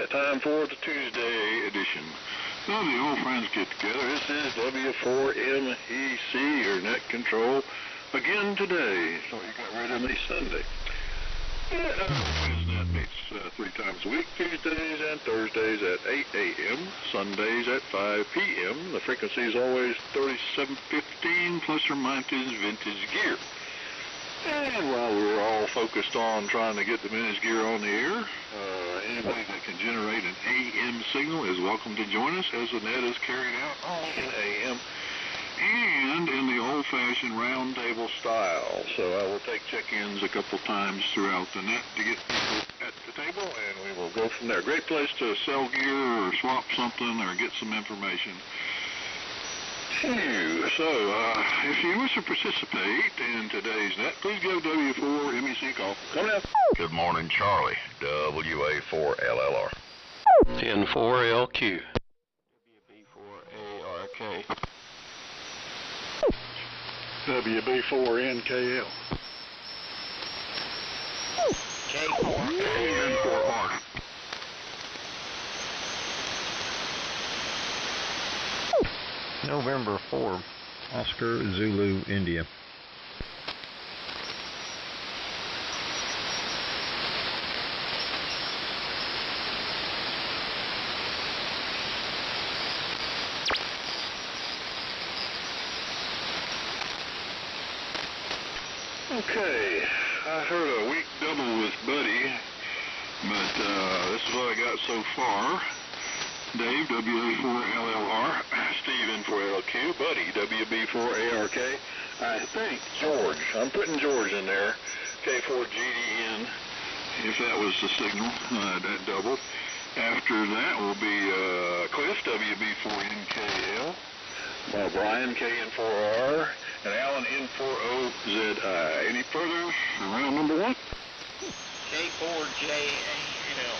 time for the Tuesday edition of the Old Friends Get Together. This is W4MEC, your net control, again today. So you got rid of me Sunday. Friends Net meets 3 times a week, Tuesdays and Thursdays at 8 a.m., Sundays at 5 p.m. The frequency is always 3715 plus or minus vintage gear. And while we're all focused on trying to get the vintage gear on the air, anybody that can generate an AM signal is welcome to join us as the net is carried out all in AM and in the old-fashioned round table style. So I will take check-ins a couple times throughout the net to get people at the table, and we will go from there. Great place to sell gear or swap something or get some information. So, if you wish to participate in today's net, please go W4MEC call. Come now. Good morning, Charlie. WA4LLR. N4LQ. WB4ARK. WB4NKL. K4N4R. November 4, Oscar Zulu, India. Okay, I heard a week double with Buddy, but this is what I got so far. Dave, WA4LLR, Steve, N4LQ, Buddy, WB4ARK, I think George, I'm putting George in there, K4GDN, if that was the signal, that doubled. After that will be Cliff, WB4NKL, Brian, KN4R, and Alan, N4OZI. Any further? Round number 1? K4JAL.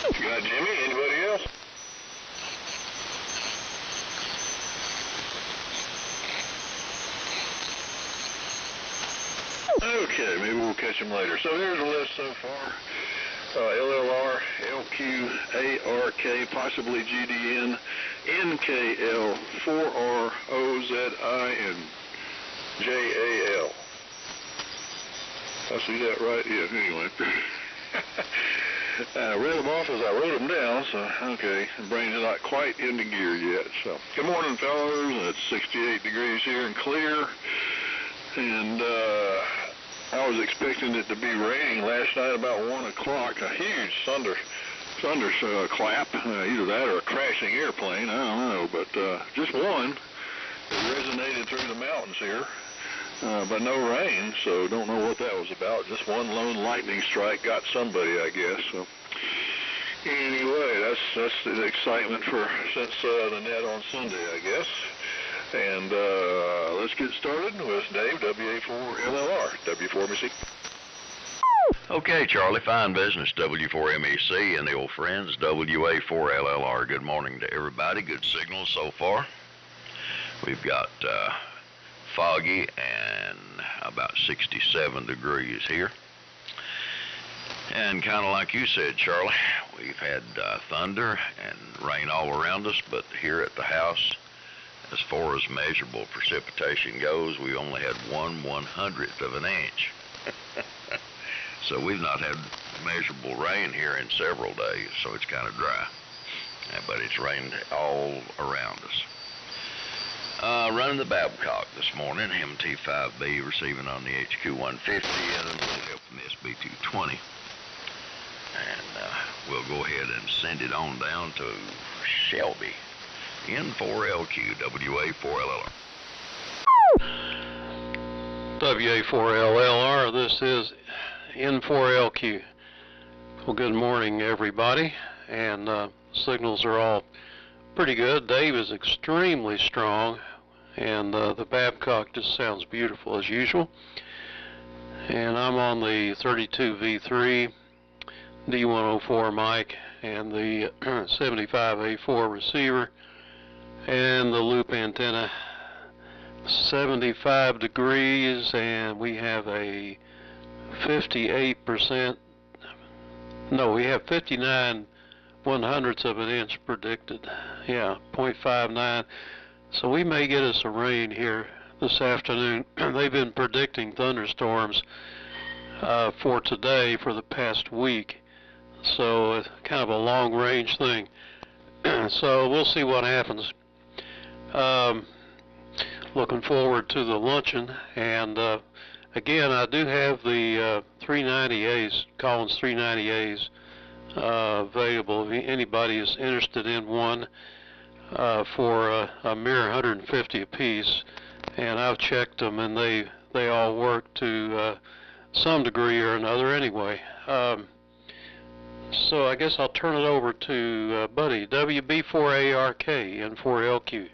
You got Jimmy? Anybody else? Okay, maybe we'll catch him later. So here's the list so far. LLR, LQ, ARK, possibly GDN, NKL, 4R, OZI, and JAL. I see that right? Yeah, anyway. I read them off as I wrote them down, so, okay, the brain's not quite into gear yet, so. Good morning, fellas. It's 68 degrees here and clear, and I was expecting it to be raining last night about 1 o'clock, a huge thunder clap, either that or a crashing airplane, I don't know, but just one. It resonated through the mountains here. But no rain, so don't know what that was about. Just one lone lightning strike got somebody, I guess. So anyway, that's the excitement since the net on Sunday, I guess. And let's get started with Dave, WA4LLR, W4MEC. Okay, Charlie, fine business, W4MEC and the old friends, WA4LLR. Good morning to everybody. Good signals so far. We've got foggy and about 67 degrees here. And kind of like you said, Charlie, we've had thunder and rain all around us, but here at the house, as far as measurable precipitation goes, we only had 1/100th of an inch. So we've not had measurable rain here in several days, so it's kind of dry. But it's rained all around us. Running the Babcock this morning, MT5B receiving on the HQ150 and a little help from the SB220. And we'll go ahead and send it on down to Shelby, N4LQ, WA4LLR. WA4LLR, this is N4LQ. Well, good morning, everybody, and signals are all pretty good. Dave is extremely strong, and the Babcock just sounds beautiful as usual. And I'm on the 32V3 D104 mic and the 75A4 receiver and the loop antenna. 75 degrees, and we have a 58%. No, we have 59 1/100ths of an inch predicted. Yeah, 0.59. So we may get us a rain here this afternoon. They've been predicting thunderstorms for today for the past week. So it's kind of a long range thing. So we'll see what happens. Looking forward to the luncheon, and again, I do have the 390As, Collins 390As available. If anybody is interested in one for a mere 150 apiece, and I've checked them, and they all work to some degree or another anyway. So I guess I'll turn it over to Buddy, WB4ARK, N4LQ.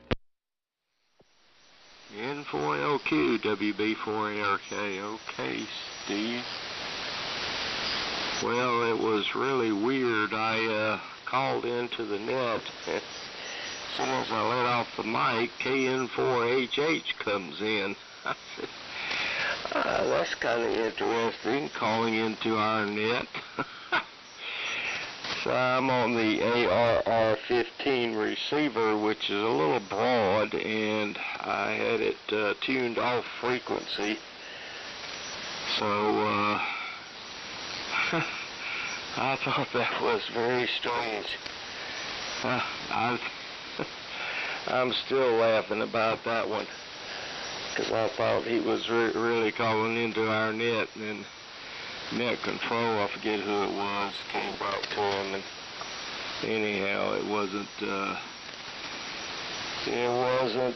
N4LQ, WB4ARK. Okay, Steve. Well, it was really weird. I called into the net. As soon as I let off the mic, KN4HH comes in. I said, that's kind of interesting, calling into our net. So I'm on the ARR15 receiver, which is a little broad, and I had it tuned off frequency. So I thought that was very strange. I'm still laughing about that one, because I thought he was really calling into our net, and then net control, I forget who it was, came out to him, and anyhow, it wasn't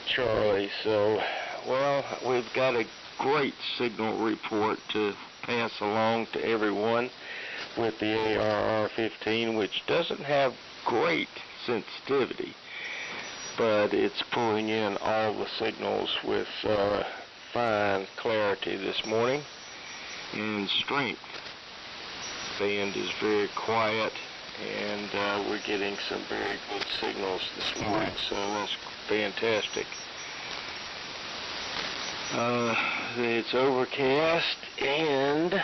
Charlie. So, well, we've got a great signal report to pass along to everyone with the ARR15, which doesn't have great sensitivity, but it's pulling in all the signals with fine clarity this morning. And strength. Band is very quiet, and we're getting some very good signals this morning, so that's fantastic. It's overcast, and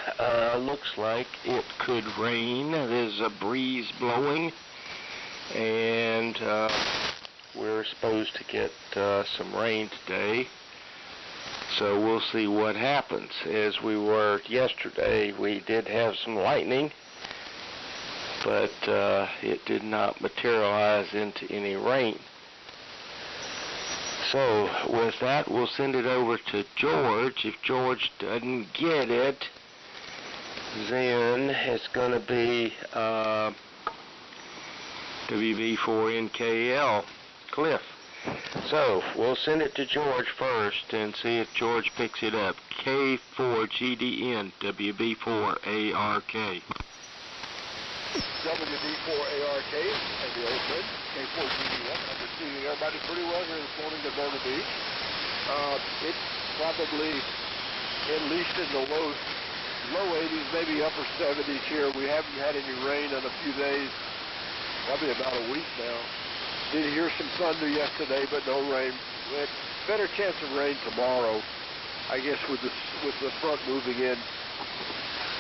looks like it could rain. There's a breeze blowing, and we're supposed to get some rain today. So we'll see what happens. As we were yesterday, we did have some lightning, but it did not materialize into any rain. So with that, we'll send it over to George. If George doesn't get it, then it's going to be WB4NKL, Cliff. So, we'll send it to George first and see if George picks it up. K4GDN, WB4ARK. WB4ARK, and the open, K4GDN. I'm receiving everybody pretty well here this morning at Myrtle Beach. It's probably at least in the low 80s, maybe upper 70s here. We haven't had any rain in a few days, probably about a week now. Did hear some thunder yesterday, but no rain. Better chance of rain tomorrow, I guess, with the front moving in.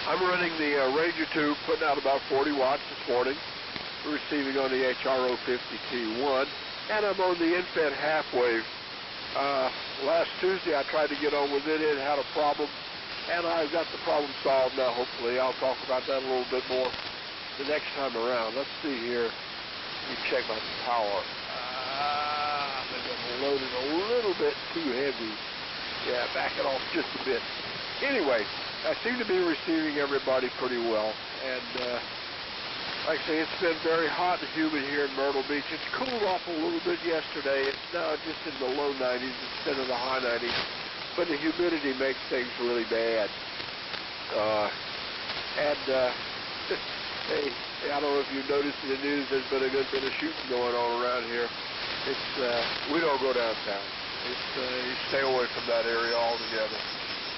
I'm running the Ranger tube, putting out about 40 watts this morning, receiving on the HRO50T1, and I'm on the InFed half wave. Last Tuesday, I tried to get on with it. It had a problem, and I've got the problem solved now, hopefully. I'll talk about that a little bit more the next time around. Let's see here. Let me check my power. Maybe I'm loaded a little bit too heavy. Yeah, back it off just a bit. Anyway, I seem to be receiving everybody pretty well. And like I say, it's been very hot and humid here in Myrtle Beach. It's cooled off a little bit yesterday. It's now just in the low 90s instead of the high 90s. But the humidity makes things really bad. Hey, I don't know if you've noticed in the news, there's been a good bit of shooting going on around here. It's, we don't go downtown. It's, you stay away from that area altogether.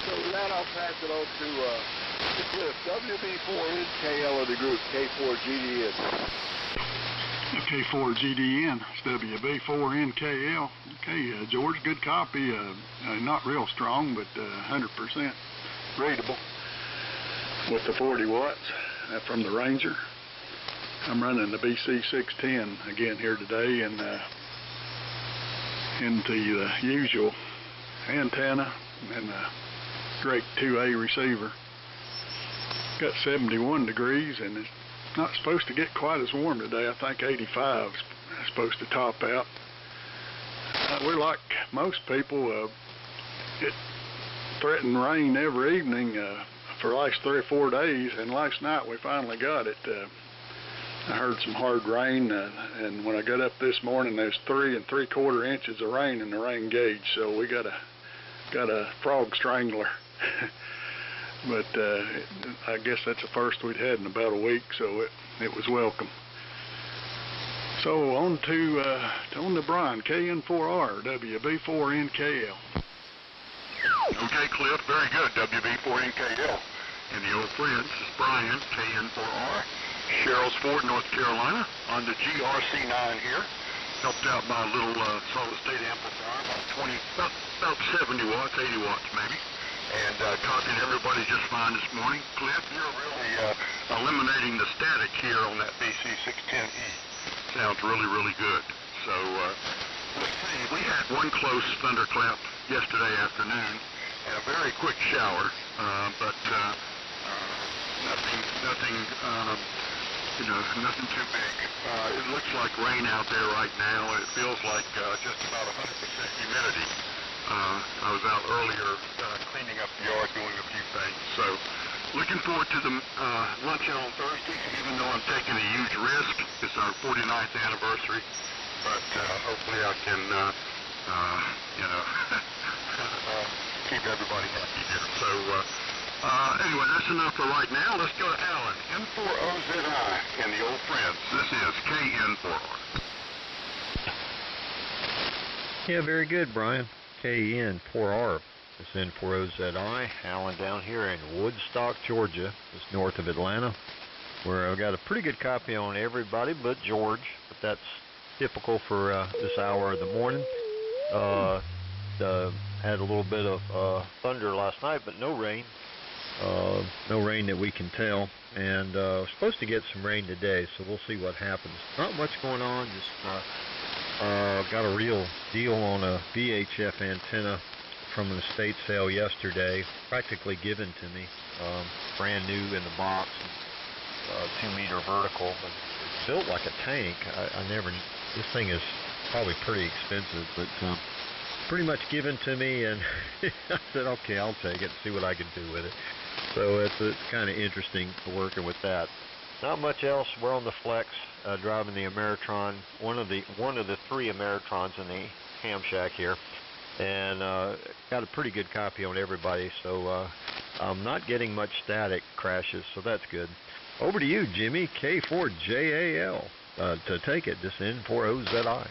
So with that, I'll pass it on to Cliff. WB4NKL of the group, K4GDN. K4GDN, it's WB4NKL. Okay, George, good copy. Not real strong, but 100% readable. with the 40 watts from the Ranger. I'm running the BC610 again here today, and into the usual antenna and the great 2A receiver. Got 71 degrees, and it's not supposed to get quite as warm today. I think 85 is supposed to top out. We're like most people. It threatened rain every evening for the last 3 or 4 days, and last night we finally got it. I heard some hard rain, and when I got up this morning, there's 3 3/4 inches of rain in the rain gauge. So we got a frog strangler. But I guess that's the first we'd had in about a week, so it was welcome. So on to Brian, KN4R, WB4NKL. Okay, Cliff, very good. WB4NKL. And the old friends, this is Brian, KN4R, Sherrills Ford, North Carolina, on the GRC9 here. Helped out by a little solid-state amplifier, about 70 watts, 80 watts maybe. And copying everybody just fine this morning. Cliff, you're really eliminating the static here on that BC610E. Sounds really, really good. So let's see, we had one close thunderclap yesterday afternoon and a very quick shower, but nothing too big. It looks like rain out there right now, and it feels like just about 100% humidity. I was out earlier cleaning up the yard, doing a few things. So looking forward to the luncheon on Thursday, even though I'm taking a huge risk. It's our 49th anniversary, but hopefully I can, keep everybody happy here. So anyway, that's enough for right now. Let's go to Alan, N4OZI, and the old friends. This is KN4R. Yeah, very good, Brian. KN4R. This is N4OZI. Alan down here in Woodstock, Georgia, just north of Atlanta, where I've got a pretty good copy on everybody but George, but that's typical for this hour of the morning. Had a little bit of thunder last night, but no rain. No rain that we can tell, and we're supposed to get some rain today, so we'll see what happens. Not much going on, just got a real deal on a VHF antenna from an estate sale yesterday, practically given to me, brand new in the box, 2-meter vertical, but it's built like a tank. This thing is probably pretty expensive, but pretty much given to me, and I said, okay, I'll take it and see what I can do with it. So it's kind of interesting working with that. Not much else. We're on the Flex, driving the Ameritron, one of the 3 Ameritrons in the ham shack here, and got a pretty good copy on everybody. So I'm not getting much static crashes, so that's good. Over to you, Jimmy, K4JAL, to take it. This N4OZI.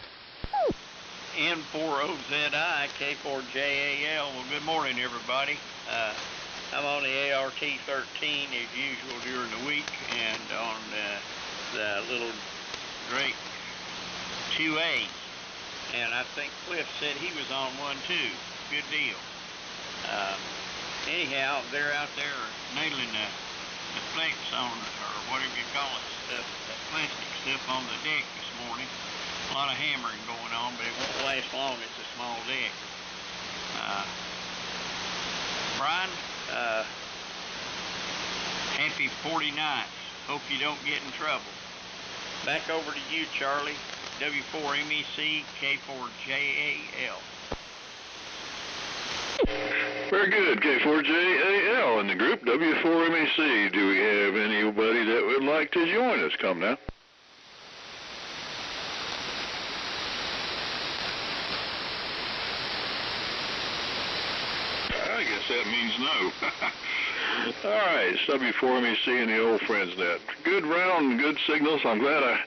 N4OZI, K4JAL. Well, good morning, everybody. I'm on the ART-13 as usual during the week, and on the little Drake 2A. And I think Cliff said he was on one too. Good deal. Anyhow, they're out there nailing the flex on, or whatever you call it, stuff, that plastic stuff on the deck this morning. A lot of hammering going on, but it won't last long. It's a small deck. Brian, happy 49th. Hope you don't get in trouble. Back over to you, Charlie. W4MEC, K4JAL. Very good, K4JAL in the group, W4MEC. Do we have anybody that would like to join us? Come now. I guess that means no. All right, it's W4MEC and the old friends net. Good round, good signals. I'm glad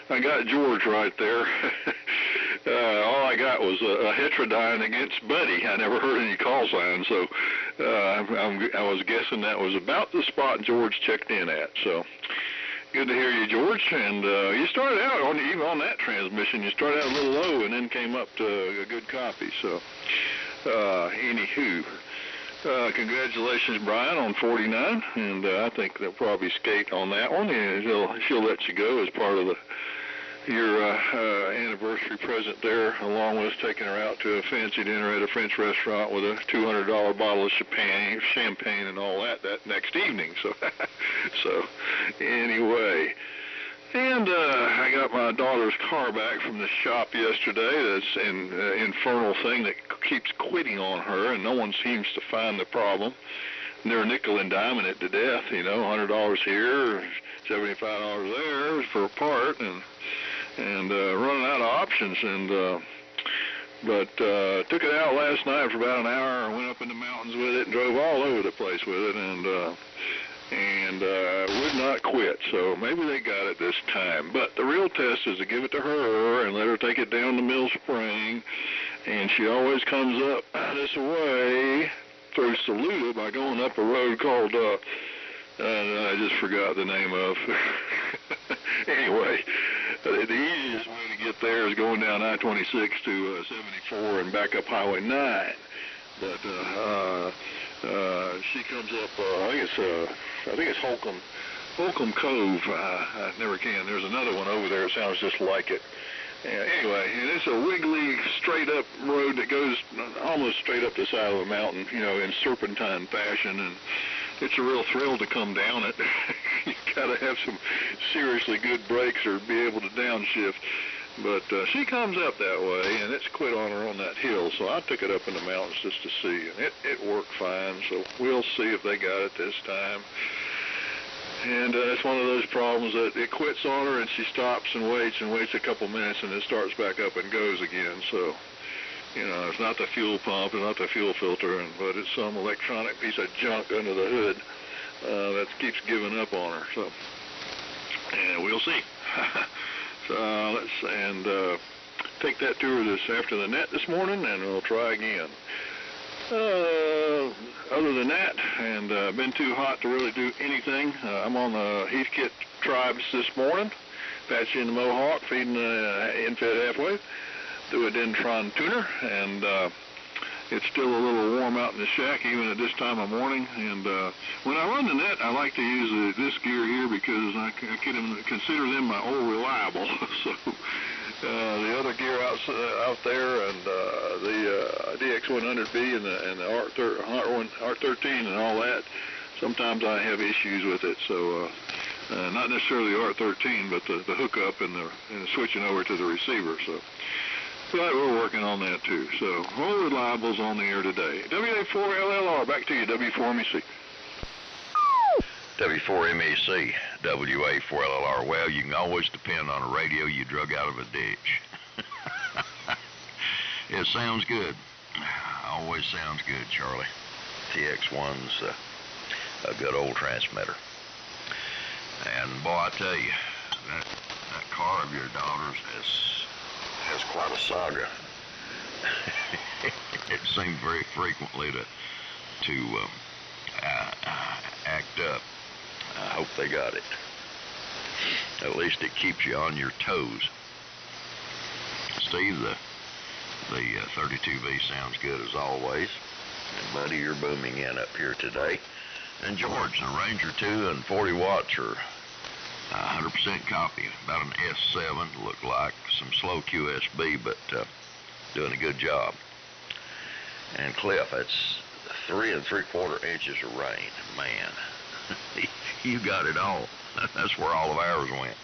I got George right there. All I got was a heterodyne against Buddy. I never heard any call signs, so I was guessing that was about the spot George checked in at. So good to hear you, George. And you started out even on that transmission. You started out a little low and then came up to a good copy. So anywho. Congratulations, Brian, on 49, and I think they'll probably skate on that one, and she'll let you go as part of your anniversary present there, along with taking her out to a fancy dinner at a French restaurant with a $200 bottle of champagne and all that next evening. So anyway. And I got my daughter's car back from the shop yesterday. That's an infernal thing that keeps quitting on her, and no one seems to find the problem. And they're nickel and diming it to death, you know, $100 here, $75 there for a part, and running out of options. But took it out last night for about an hour and went up in the mountains with it and drove all over the place with it, and would not quit. So maybe they got it this time. But the real test is to give it to her and let her take it down to Mill Spring. And she always comes up this way through Saluda by going up a road called, I just forgot the name of. Anyway, the easiest way to get there is going down I-26 to 74 and back up Highway 9. But she comes up, I think it's Holcomb Cove. I never can. There's another one over there. It sounds just like it. Anyway, and it's a wiggly, straight-up road that goes almost straight up the side of a mountain, you know, in serpentine fashion, and it's a real thrill to come down it. You gotta have some seriously good brakes or be able to downshift. But she comes up that way, and it's quit on her on that hill, so I took it up in the mountains just to see, and it worked fine, so we'll see if they got it this time. And it's one of those problems that it quits on her, and she stops and waits a couple minutes, and it starts back up and goes again. So, you know, it's not the fuel pump, it's not the fuel filter, but it's some electronic piece of junk under the hood that keeps giving up on her. So, and we'll see. So take that to her after the net this morning, and we'll try again. Other than that, and been too hot to really do anything. I'm on the Heathkit tribes this morning, patching the Mohawk, feeding the infed halfway through a Dendron tuner, and it's still a little warm out in the shack even at this time of morning. And when I run the net, I like to use this gear here because I consider them my old reliable. So the other gear out there, and the DX100B and the R13 and all that, sometimes I have issues with it. So not necessarily the R13, but the hookup and the switching over to the receiver. So. But we're working on that too. So all reliables on the air today. WA4LLR, back to you, W4MEC. W4MEC, WA4LLR. Well, you can always depend on a radio you drug out of a ditch. It sounds good. Always sounds good, Charlie. TX1's a good old transmitter. And boy, I tell you, that car of your daughter's has quite a saga. It seemed very frequently to act up. I hope they got it. At least it keeps you on your toes. Steve, the 32V sounds good as always. And Buddy, you're booming in up here today. And George, the Ranger 2 and 40 watts are 100% copy, about an S7, look like some slow QSB, but doing a good job. And Cliff, that's 3 3/4 inches of rain. Man, you got it all. That's where all of ours went.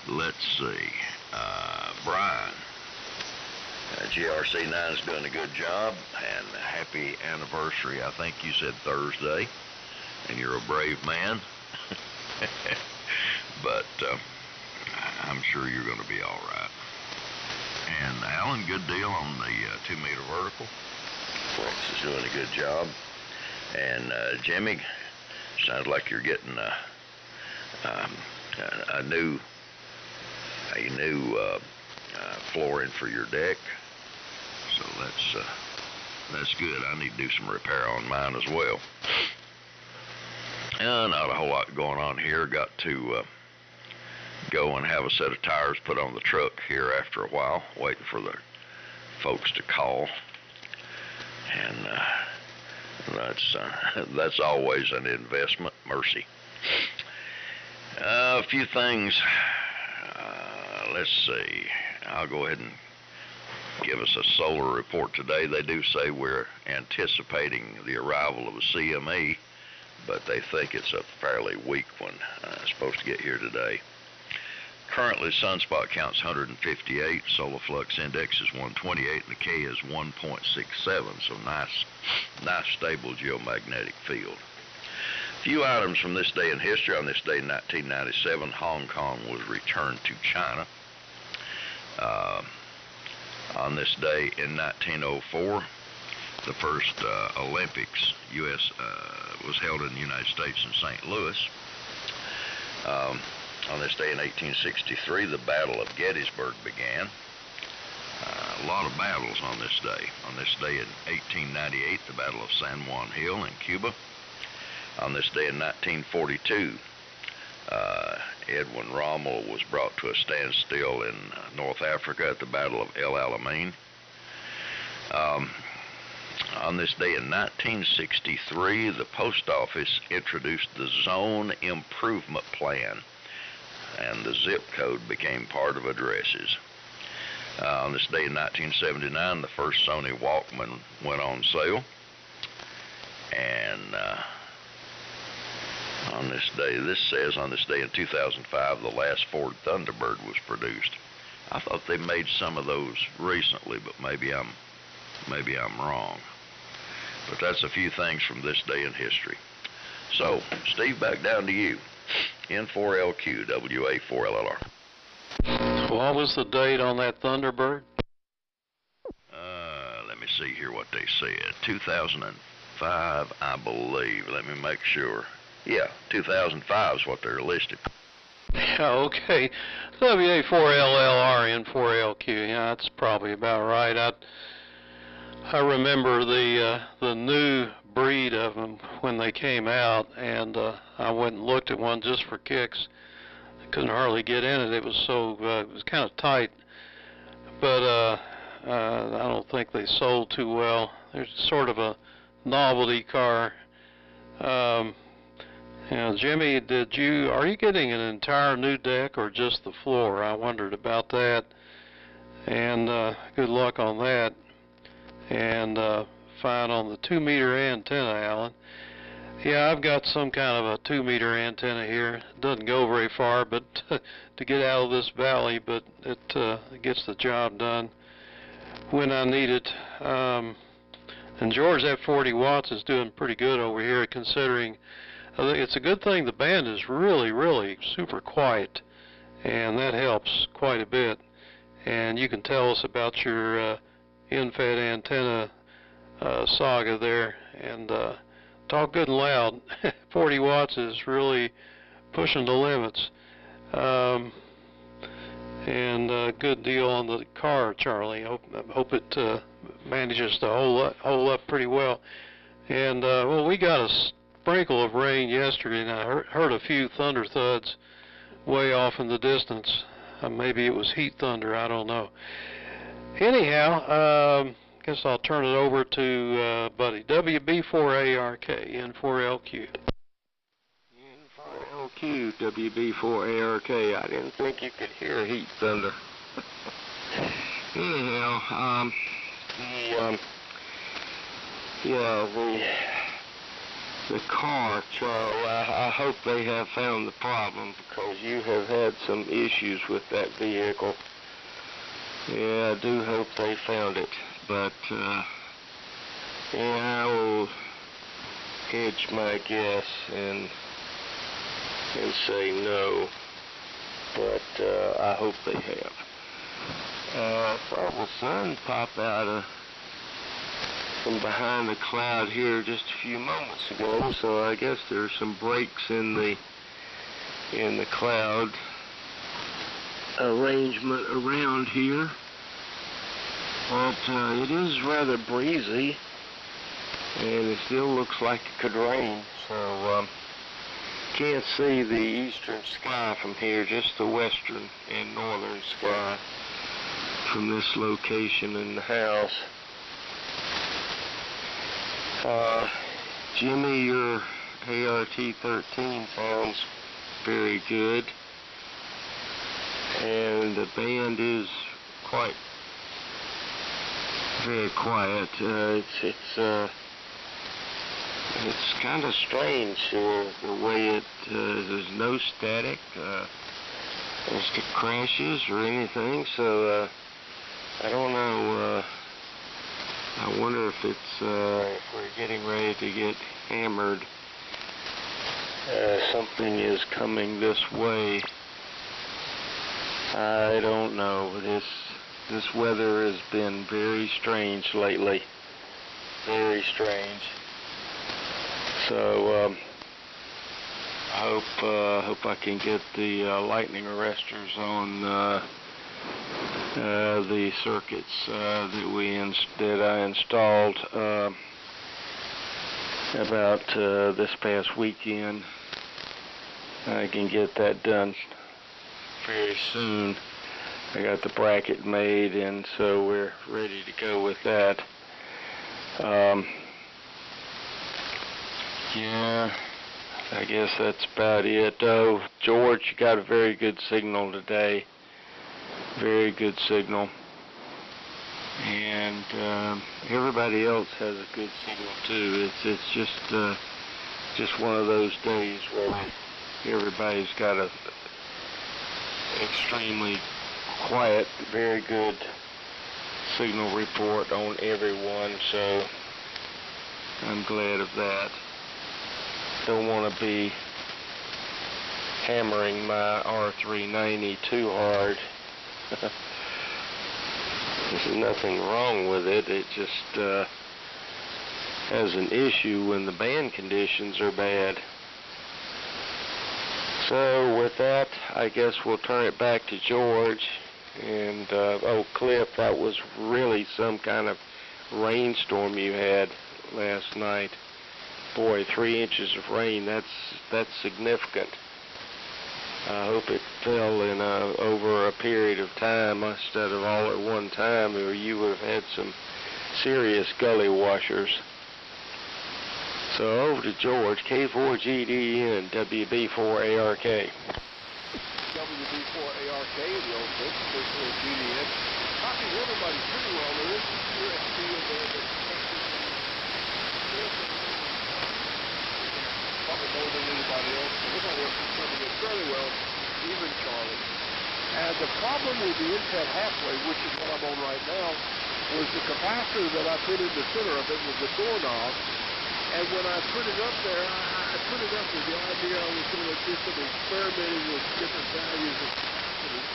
Let's see, Brian, GRC9 is doing a good job, and happy anniversary. I think you said Thursday. And you're a brave man, but I'm sure you're going to be all right. And Alan, good deal on the 2-meter vertical. Flex is doing a good job. And Jimmy, sounds like you're getting a new flooring for your deck. So that's good. I need to do some repair on mine as well. Not a whole lot going on here. Got to go and have a set of tires put on the truck here after a while, waiting for the folks to call. And that's always an investment. Mercy. A few things. Let's see. I'll go ahead and give us a solar report today. They do say we're anticipating the arrival of a CME, but they think it's a fairly weak one. Supposed to get here today. Currently, sunspot count's 158, solar flux index is 128, and the K is 1.67, so nice stable geomagnetic field. Few items from this day in history. On this day in 1997, Hong Kong was returned to China. On this day in 1904, the first Olympics was held in the United States in St. Louis. On this day in 1863, the Battle of Gettysburg began. A lot of battles on this day. On this day in 1898, the Battle of San Juan Hill in Cuba. On this day in 1942, Edwin Rommel was brought to a standstill in North Africa at the Battle of El Alamein. On this day in 1963, the Post Office introduced the Zone Improvement Plan, and the zip code became part of addresses. On this day in 1979, the first Sony Walkman went on sale. And on this day, this says on this day in 2005, the last Ford Thunderbird was produced. I thought they made some of those recently, but maybe I'm wrong. But that's a few things from this day in history. So, Steve, back down to you. N4LQ, WA4LLR. What was the date on that Thunderbird? Let me see here what they said. 2005, I believe. Let me make sure. Yeah, 2005 is what they're listed. Okay. WA4LLR, N4LQ. Yeah, that's probably about right. I remember the new breed of them when they came out, and I went and looked at one just for kicks. I couldn't hardly get in it. It was kind of tight, but I don't think they sold too well. There's sort of a novelty car. Jimmy, are you getting an entire new deck or just the floor? I wondered about that, and good luck on that. And fine on the 2-meter antenna, Alan. Yeah, I've got some kind of a 2-meter antenna here. It doesn't go very far, but to get out of this valley, but it gets the job done when I need it. And George, that 40 watts is doing pretty good over here, considering I think it's a good thing the band is really, really super quiet, and that helps quite a bit. And you can tell us about your in-fed antenna saga there, and talk good and loud. 40 watts is really pushing the limits. And good deal on the car, Charlie. Hope it manages to hold up pretty well. And well, we got a sprinkle of rain yesterday, and I heard a few thunder thuds way off in the distance. Maybe it was heat thunder, I don't know. Anyhow, guess I'll turn it over to Buddy. WB4ARK, N4LQ. N4LQ, WB4ARK. I didn't think you could hear heat thunder. Anyhow, the car, Charles, I hope they have found the problem, because you have had some issues with that vehicle. Yeah, I do hope they found it, but yeah, I will hedge my guess and say no, but I hope they have. I saw the sun pop out from behind the cloud here just a few moments ago, so I guess there's some breaks in the cloud arrangement around here. But it is rather breezy, and it still looks like it could rain, so can't see the eastern sky from here, just the western and northern sky from this location in the house. Jimmy, your ART-13 sounds very good, and the band is quite very quiet. It's kind of strange the way it. There's no static, there's crashes or anything. So I don't know. I wonder if it's if we're getting ready to get hammered. Something is coming this way. I don't know. This weather has been very strange lately. Very strange. So I hope I can get the lightning arresters on the circuits that I installed about this past weekend. I can get that done very soon. I got the bracket made, and so we're ready to go with that. Yeah, I guess that's about it. Oh, George, you got a very good signal today. Very good signal. And everybody else has a good signal too. It's just one of those days where everybody's got a extremely quiet, very good signal report on everyone, so I'm glad of that. Don't want to be hammering my R390 too hard. There's nothing wrong with it. It just has an issue when the band conditions are bad. So with that, I guess we'll turn it back to George. And oh, Cliff, that was really some kind of rainstorm you had last night. Boy, 3 inches of rain, that's significant. I hope it fell in over a period of time instead of all at one time, or you would have had some serious gully washers. So over to George, K4GDN, WB4ARK. WB4ARK, the old K4GDN. Copying everybody pretty well. There is some USB in there that's probably more than anybody else. Everybody else is coming in fairly well, even Charlie. And the problem with the inset halfway, which is what I'm on right now, was the capacitor that I put in the center of it was the doorknob. And when I put it up there, I put it up with the idea I was going to do some experimenting with different values of capacitors.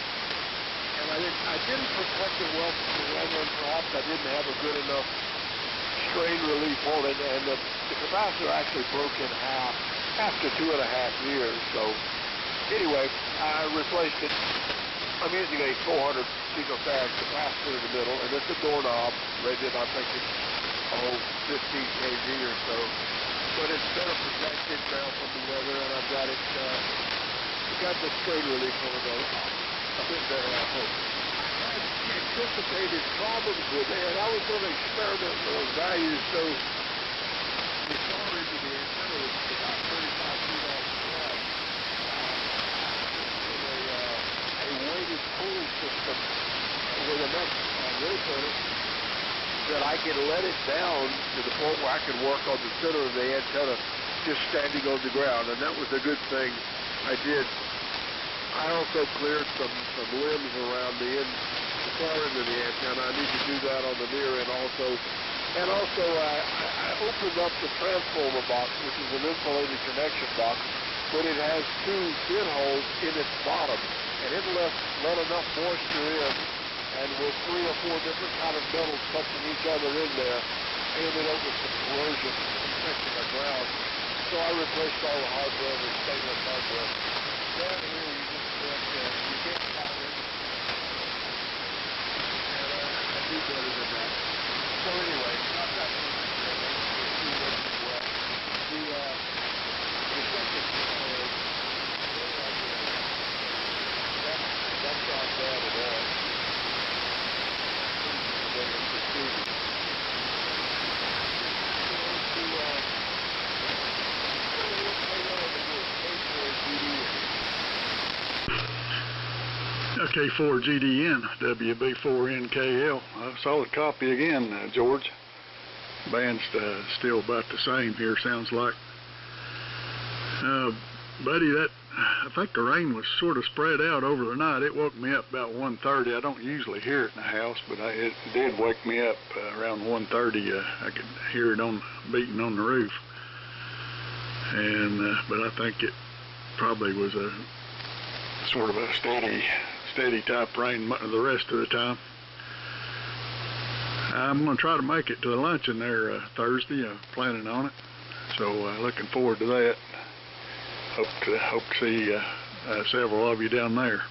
And I didn't protect it well for the long run. Perhaps I didn't have a good enough strain relief on it, and the capacitor actually broke in half after 2.5 years. So anyway, I replaced it. I'm using a 400 picofarad capacitor in the middle, and it's a doorknob rated, I think it's 15 kg or so. But it's better protected now from the weather, and I've got it, got the strain relief on it a bit better, I hope. I had anticipated problems with it, and I was going to experiment with those values, so the far end of the antenna was about 35 feet off the ground. A weighted cooling system with enough rotor that I could let it down to the point where I could work on the center of the antenna just standing on the ground, and that was a good thing I did. I also cleared some limbs around the far end of the antenna. I need to do that on the near end also. And also I opened up the transformer box, which is an insulated connection box, but it has 2 pinholes in its bottom, and it let enough moisture in, and with 3 or 4 different kind of metals touching each other in there, I ended up with some corrosion affecting the ground. So I replaced all the hardware with stainless hardware. Down here you just get power in, and I do better than that. So anyway, I've got some well. The second that's not bad at all. K4GDN, WB4NKL. Solid copy again, George. Band's still about the same here, sounds like. Buddy, I think the rain was sort of spread out over the night. It woke me up about 1:30. I don't usually hear it in the house, but it did wake me up around 1:30. I could hear it beating on the roof. And but I think it probably was a sort of a steady type rain the rest of the time. I'm going to try to make it to the luncheon there Thursday. I'm planning on it, so looking forward to that. Hope to see several of you down there.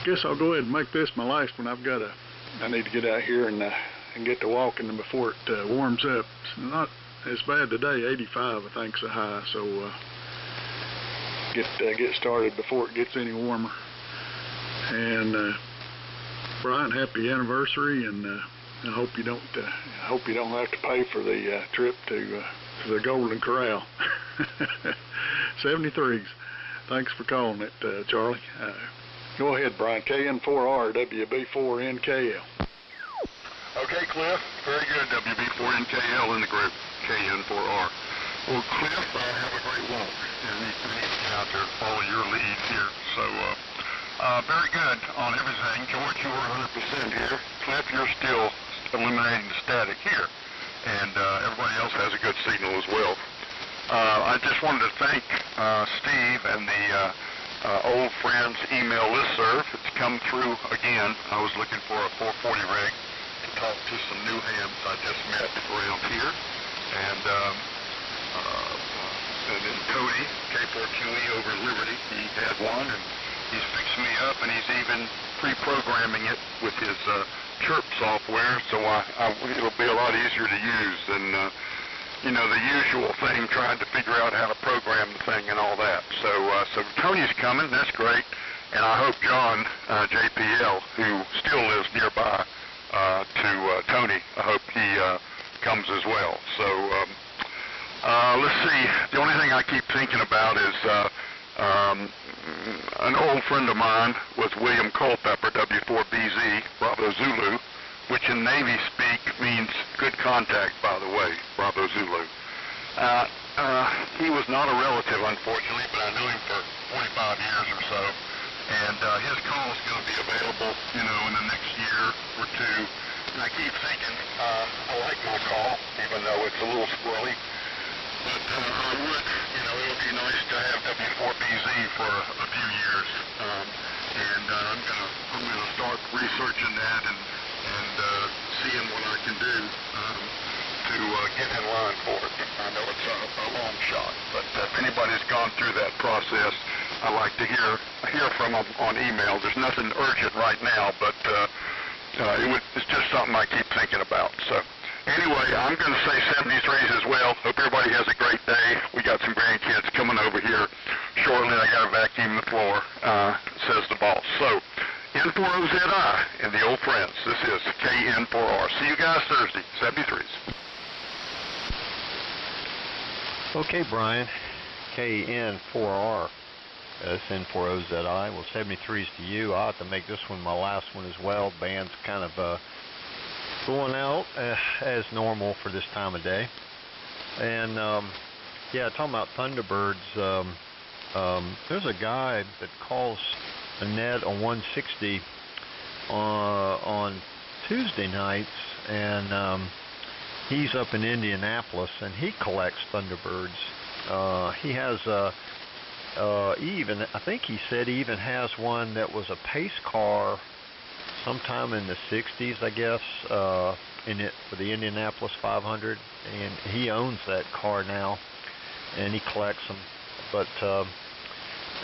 Guess I'll go ahead and make this my last one. I need to get out here and get to walking before it warms up. It's not as bad today. 85 I think's the high, so get started before it gets any warmer. And Brian, happy anniversary, and I hope you don't have to pay for the trip to the Golden Corral. 73s. Thanks for calling it, Charlie. Go ahead, Brian. KN4R, WB4NKL. Okay, Cliff. Very good. WB4NKL in the group. KN4R. Well, Cliff, have a great walk. And you need to get out there and follow your leads here. So, very good on everything. George, you were 100% here. Cliff, you're still eliminating the static here. And everybody else has a good signal as well. I just wanted to thank Steve and the Old Friends email listserv. It's come through again. I was looking for a 440 rig to talk to some new hams I just met around here. And then Cody, K4QE over at Liberty, he had one, and he's fixing me up, and he's even pre-programming it with his Chirp software, so it'll be a lot easier to use than the usual thing, trying to figure out how to program the thing and all that. So Tony's coming, that's great, and I hope John, JPL, who still lives nearby to Tony, I hope he comes as well. So let's see, the only thing I keep thinking about is an old friend of mine was William Culpepper, W4BZ, Bravo Zulu, which in Navy speak means good contact, by the way, Bravo Zulu. He was not a relative, unfortunately, but I knew him for 45 years or so, and his call is going to be available, in the next year or two. And I keep thinking, I like my call, even though it's a little squirrely, but I would, it would be nice to have W4BZ for a few years, and I'm gonna start researching that and seeing what I can do to get in line for it. I know it's a long shot, but if anybody's gone through that process, I like to hear from them on email. There's nothing urgent right now, but it's just something I keep thinking about. So anyway, I'm going to say 73s as well. Hope everybody has a great day. We got some grandkids coming over here shortly. I got to vacuum the floor, says the boss. So N4OZI and the Old Friends. This is KN4R. See you guys Thursday, 73s. Okay, Brian, KN4R, that's N4OZI. Well, 73s to you. I'll have to make this one my last one as well. Band's kind of going out as normal for this time of day. And, talking about Thunderbirds, there's a guy that calls Annette on 160 on Tuesday nights, and he's up in Indianapolis, and he collects Thunderbirds. He has I think he said he even has one that was a pace car sometime in the 60s, I guess, for the Indianapolis 500, and he owns that car now, and he collects them. But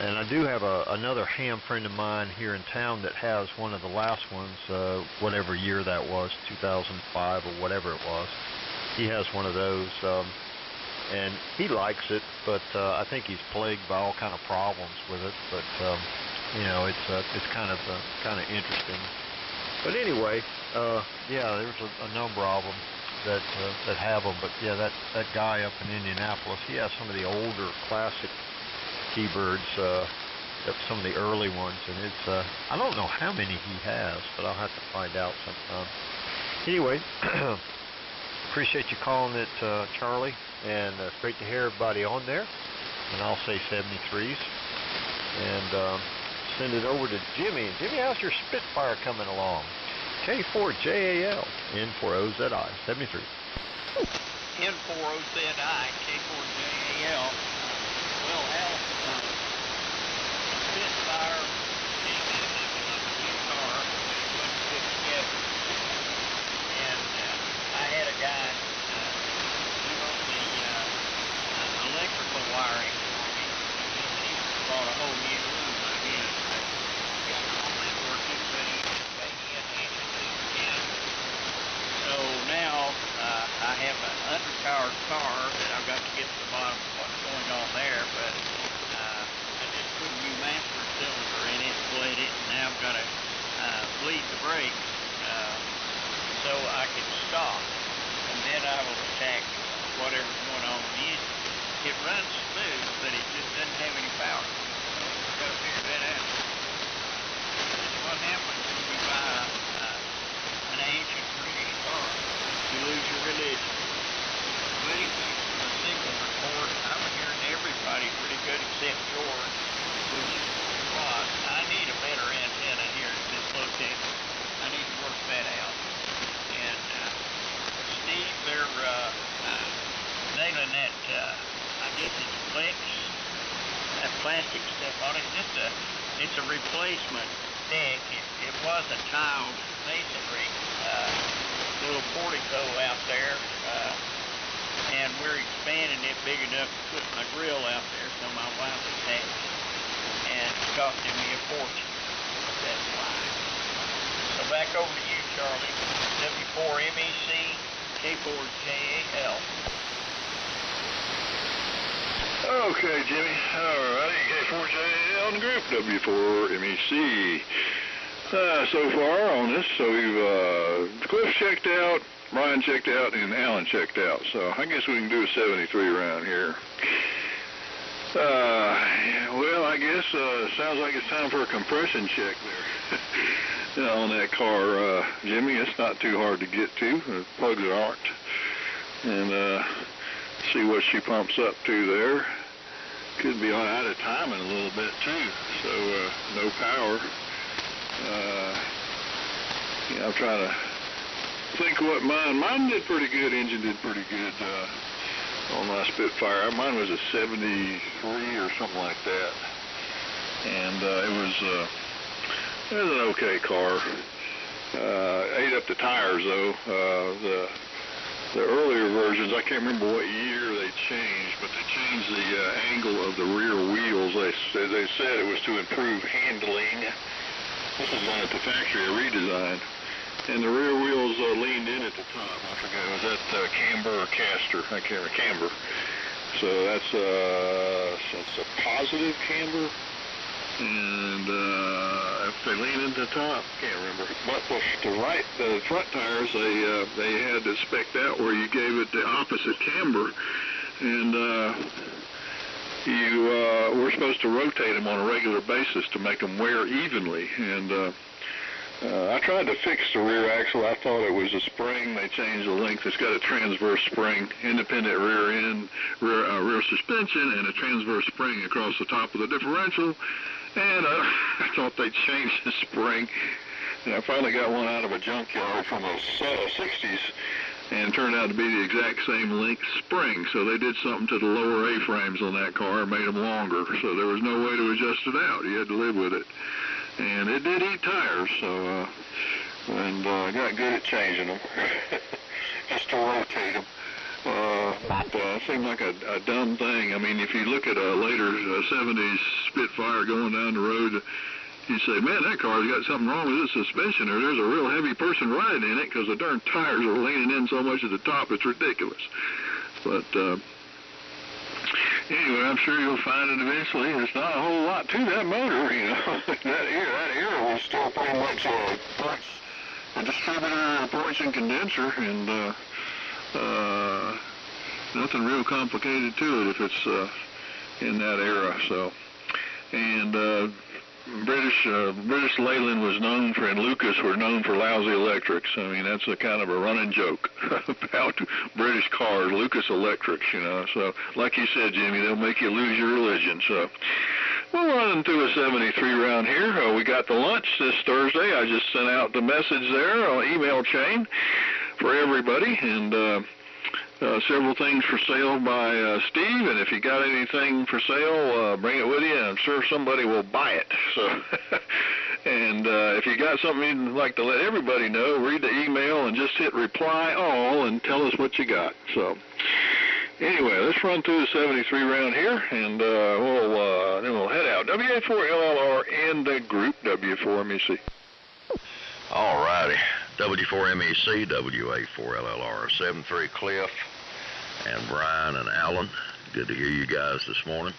and I do have another ham friend of mine here in town that has one of the last ones, whatever year that was, 2005 or whatever it was. He has one of those, and he likes it, but I think he's plagued by all kind of problems with it. But it's kind of interesting. But anyway, there's a number of them that have them. But yeah, that guy up in Indianapolis, he has some of the older classic T-Birds, up some of the early ones, and it's I don't know how many he has, but I'll have to find out sometime. Anyway, appreciate you calling it, Charlie, and it's great to hear everybody on there. And I'll say 73s, and send it over to Jimmy. Jimmy, how's your Spitfire coming along? K4JAL, N4OZI, 73. N4OZI, K4JAL. Well, Al, Spitfire is a new car, wasn't put together. And I had a guy do the electrical wiring for me. He bought a whole new room, I guess. Got all that working, but he didn't pay me attention to the mechanics. So now I have an underpowered car that I've got to get to the bottom of what's going on there, but I just put a new master cylinder in it, bled it, and now I've got to bleed the brakes so I can stop, and then I will attack whatever's going on with the engine. It runs smooth, but it just doesn't have any power. So I've got to figure that out. That's what happens when you buy an ancient British car. You lose your religion. But anyway, the signal report, I'm hearing everybody pretty good except George, which is odd. I need a better antenna here at this location. I need to work that out. And Steve, they're nailing that, I guess it's flex, that plastic stuff on it. It's a replacement deck. It was a tiled masonry, little portico out there, and we're expanding it big enough to put my grill out there so my wife is happy. And it's costing me a fortune. That's why. So back over to you, Charlie. W4MEC, K4JAL. Okay, Jimmy. Alrighty, K4JAL in the group, W4MEC. So far on this, so we've Cliff checked out, Brian checked out, and Alan checked out. So I guess we can do a 73 around here. Well, I guess sounds like it's time for a compression check there on that car, Jimmy. It's not too hard to get to. The plugs aren't. And see what she pumps up to there. Could be out of timing a little bit too. So no power. Yeah, I'm trying to think what mine did pretty good. Engine did pretty good on my Spitfire. Mine was a 73 or something like that, and it was an okay car. Ate up the tires though. The earlier versions, I can't remember what year they changed, but they changed the angle of the rear wheels. They said it was to improve handling. This is done at the factory, a redesign. And the rear wheels leaned in at the top. I forget, was that camber or caster? I can't remember, camber. So that's a positive camber. And if they lean into the top, can't remember. But the front tires, they had it spec'd out where you gave it the opposite camber. And you were supposed to rotate them on a regular basis to make them wear evenly. And I tried to fix the rear axle. I thought it was a spring. They changed the length. It's got a transverse spring, independent rear end, rear suspension, and a transverse spring across the top of the differential. And I thought they changed the spring. And I finally got one out of a junkyard from a set of 60s, and it turned out to be the exact same length spring. So they did something to the lower A-frames on that car and made them longer. So there was no way to adjust it out. You had to live with it. And it did eat tires, so, I got good at changing them, just to rotate them. It seemed like a dumb thing. I mean, if you look at a later 70s Spitfire going down the road, you say, man, that car's got something wrong with its suspension, or there's a real heavy person riding in it because the darn tires are leaning in so much at the top, it's ridiculous. But, anyway, I'm sure you'll find it eventually. There's not a whole lot to that motor, you know. that era was still pretty much a distributor, points and condenser, and nothing real complicated to it if it's in that era. So And British Leyland was known for, and Lucas were known for lousy electrics. I mean, that's a kind of a running joke about British cars, Lucas Electrics, you know. So, like you said, Jimmy, they'll make you lose your religion. So, we'll run through a 73 round here. We got the lunch this Thursday. I just sent out the message there on email chain for everybody, and several things for sale by Steve, and if you got anything for sale, bring it with you, and I'm sure somebody will buy it. So, and if you got something you'd like to let everybody know, read the email and just hit reply all and tell us what you got. So, anyway, let's run through the 73 round here, and then we'll head out. WA4LLR and the group W4MEC. All righty. W4MEC, WA4LLR, 73 Cliff, and Brian and Alan. Good to hear you guys this morning.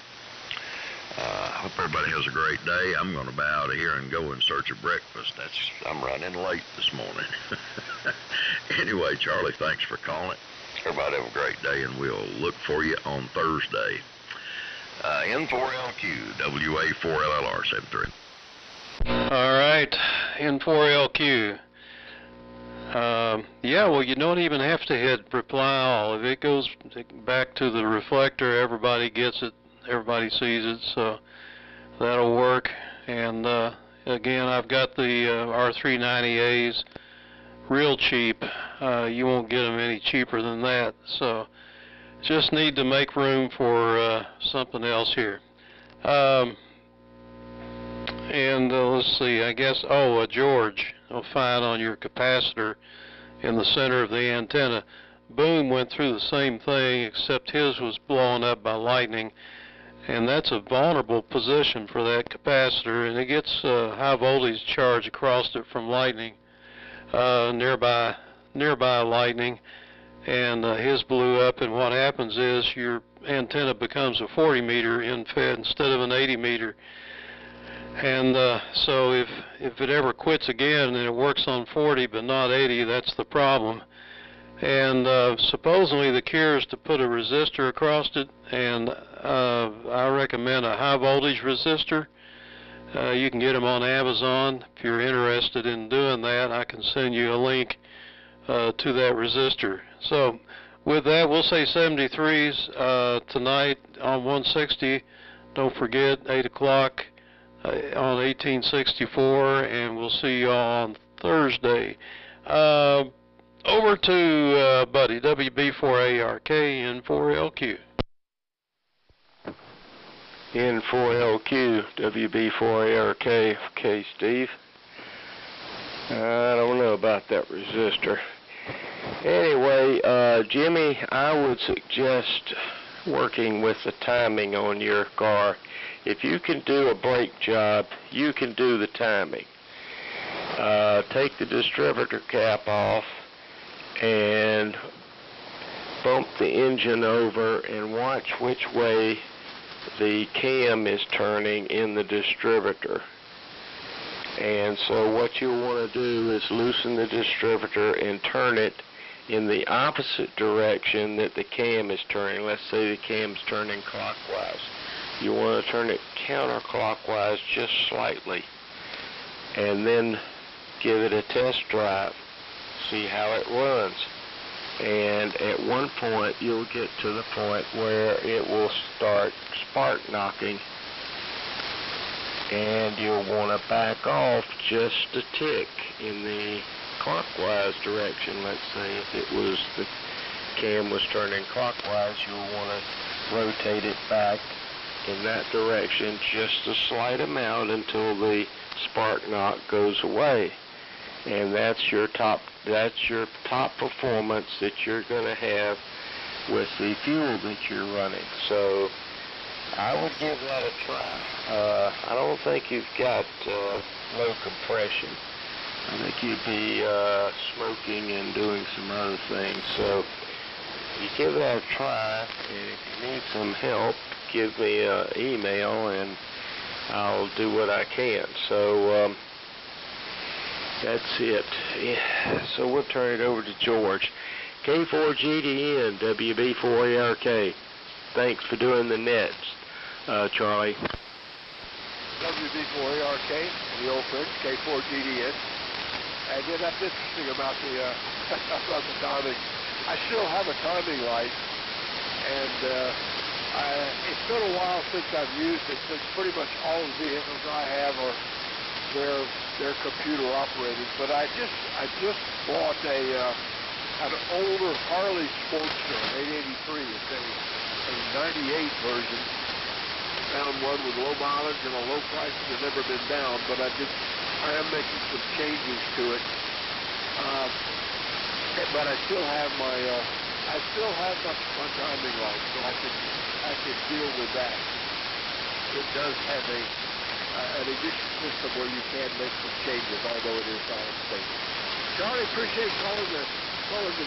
Hope everybody has a great day. I'm going to bow out of here and go in search of breakfast. I'm running late this morning. Anyway, Charlie, thanks for calling. Everybody have a great day, and we'll look for you on Thursday. N4LQ, WA4LLR, 73. All right, N4LQ. Yeah, well, you don't even have to hit reply all. If it goes back to the reflector, everybody gets it, everybody sees it, so that'll work. And again, I've got the R390As real cheap. You won't get them any cheaper than that, so just need to make room for something else here. And let's see, I guess, George, will find on your capacitor in the center of the antenna. Boom went through the same thing, except his was blown up by lightning, and that's a vulnerable position for that capacitor, and it gets high voltage charge across it from lightning, nearby lightning, and his blew up, and what happens is your antenna becomes a 40 meter in-fed instead of an 80 meter. And so if it ever quits again and it works on 40 but not 80, that's the problem. And supposedly the cure is to put a resistor across it, and I recommend a high voltage resistor. You can get them on Amazon. If you're interested in doing that, I can send you a link to that resistor. So with that, we'll say 73s tonight on 160. Don't forget, 8 o'clock. On 1864, and we'll see you all on Thursday. Over to Buddy, WB4ARK, N4LQ. N4LQ, WB4ARK, okay, Steve. I don't know about that resistor. Anyway, Jimmy, I would suggest working with the timing on your car. If you can do a brake job, you can do the timing. Take the distributor cap off and bump the engine over and watch which way the cam is turning in the distributor. And so what you'll want to do is loosen the distributor and turn it in the opposite direction that the cam is turning. Let's say the cam's turning clockwise. You want to turn it counterclockwise just slightly, and then give it a test drive, see how it runs. And at one point you'll get to the point where it will start spark knocking, and you'll want to back off just a tick in the clockwise direction. Let's say if it was the cam was turning clockwise, you'll want to rotate it back in that direction just a slight amount until the spark knock goes away. And that's your top performance that you're going to have with the fuel that you're running. So I would give that a try. I don't think you've got low compression. I think you'd be smoking and doing some other things. So you give that a try, and if you need some help, give me an email and I'll do what I can. So that's it. Yeah. So we'll turn it over to George. K4GDN, WB4ARK. Thanks for doing the nets, Charlie. WB4ARK and the old friend K4GDN. And then that's interesting about the about the timing. I still have a timing light, and it's been a while since I've used it, since pretty much all the vehicles I have are they're computer operated. But I just bought an older Harley Sportster, 883. It's a 98 version. Found one with low mileage and a low price that had never been down, but I am making some changes to it. But I still have my timing light, so I can deal with that. It does have an ignition system where you can make some changes, although it is solid state. Charlie, appreciate calling the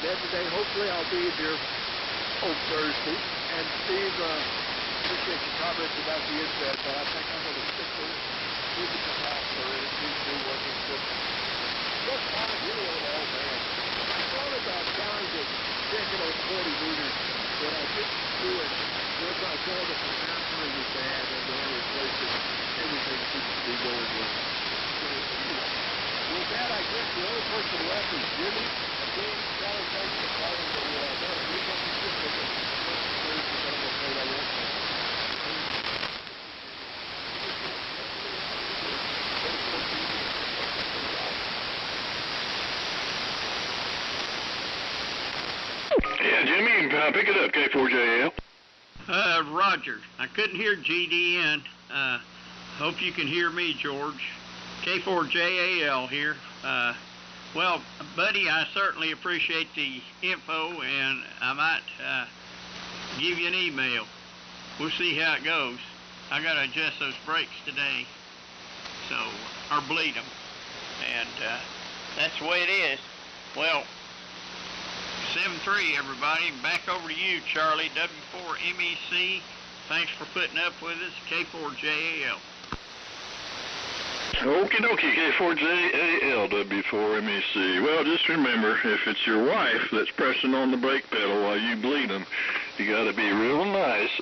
net today. Hopefully I'll be here on Thursday. And Steve, appreciate your comments about the insect, but I think I'm going to stick with the capacitor and do working system. Just kind of really old man. I thought about trying to check it on 40 meters, but I didn't do it. Once I saw the capacitor was bad and the other places, everything seems to be going well. So, with that, I guess the only person left is Jimmy. Again, Charlie, thanks for calling the Yeah, Jimmy, pick it up, K4JL. Roger. I couldn't hear GDN. Hope you can hear me, George. K4JAL here. Well, buddy, I certainly appreciate the info, and I might give you an email. We'll see how it goes. I got to adjust those brakes today, or bleed them, and that's the way it is. Well, 7-3, everybody. Back over to you, Charlie, W4MEC. Thanks for putting up with us, K4JAL. Okie dokie, K4JAL, W4MEC. Well, just remember, if it's your wife that's pressing on the brake pedal while you bleed them, you got to be real nice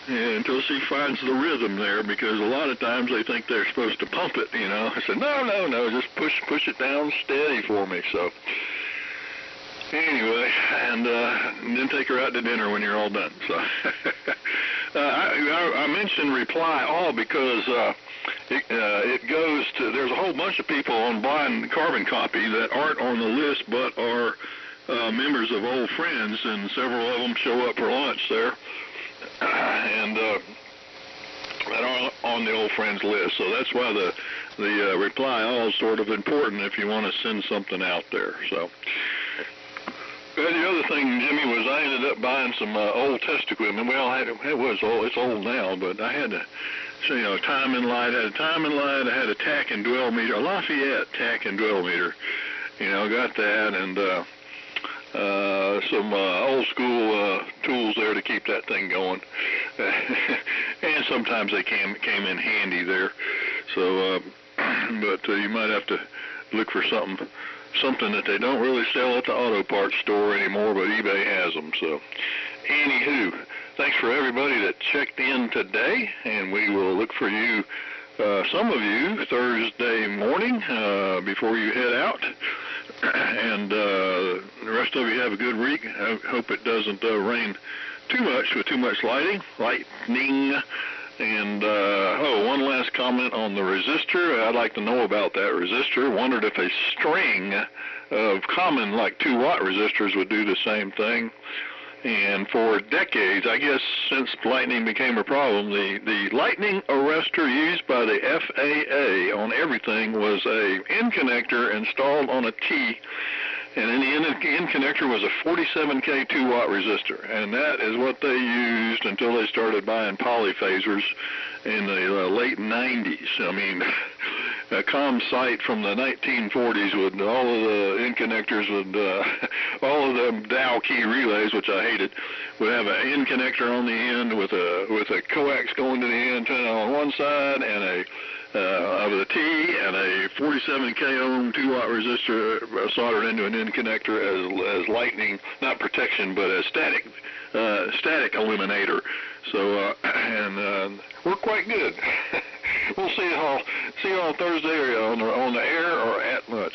until she finds the rhythm there, because a lot of times they think they're supposed to pump it, you know. I said, no, just push it down steady for me. So anyway, and then take her out to dinner when you're all done. So I mentioned reply all because it goes to, there's a whole bunch of people on Blind Carbon Copy that aren't on the list but are members of Old Friends, and several of them show up for lunch there, and that are on the Old Friends list. So that's why the reply all is sort of important if you want to send something out there. So. Well, the other thing, Jimmy, was I ended up buying some old test equipment. Well, it was old. It's old now, but I had to, timing light. I had a timing light. I had a tack and dwell meter, a Lafayette tack and dwell meter. Got that, and some old school tools there to keep that thing going. And sometimes they came in handy there. So, but you might have to look for something that they don't really sell at the auto parts store anymore, but eBay has them. So, anywho, thanks for everybody that checked in today, and we will look for you, some of you, Thursday morning before you head out. And the rest of you have a good week. I hope it doesn't rain too much with too much lightning. And, one last comment on the resistor. I'd like to know about that resistor. Wondered if a string of common, like 2-watt resistors would do the same thing. And for decades, I guess since lightning became a problem, the lightning arrestor used by the FAA on everything was a N connector installed on a T. And then the N connector was a 47K 2-watt resistor, and that is what they used until they started buying polyphasers in the late 90s. I mean, a comm site from the 1940s with all of the N connectors, with all of the Dow key relays, which I hated, would have an N connector on the end with a coax going to the antenna on one side and a of the T and a 47K ohm 2-watt resistor soldered into an N connector as lightning, not protection, but as static eliminator. So, we're quite good. We'll see you all Thursday or on the air or at lunch.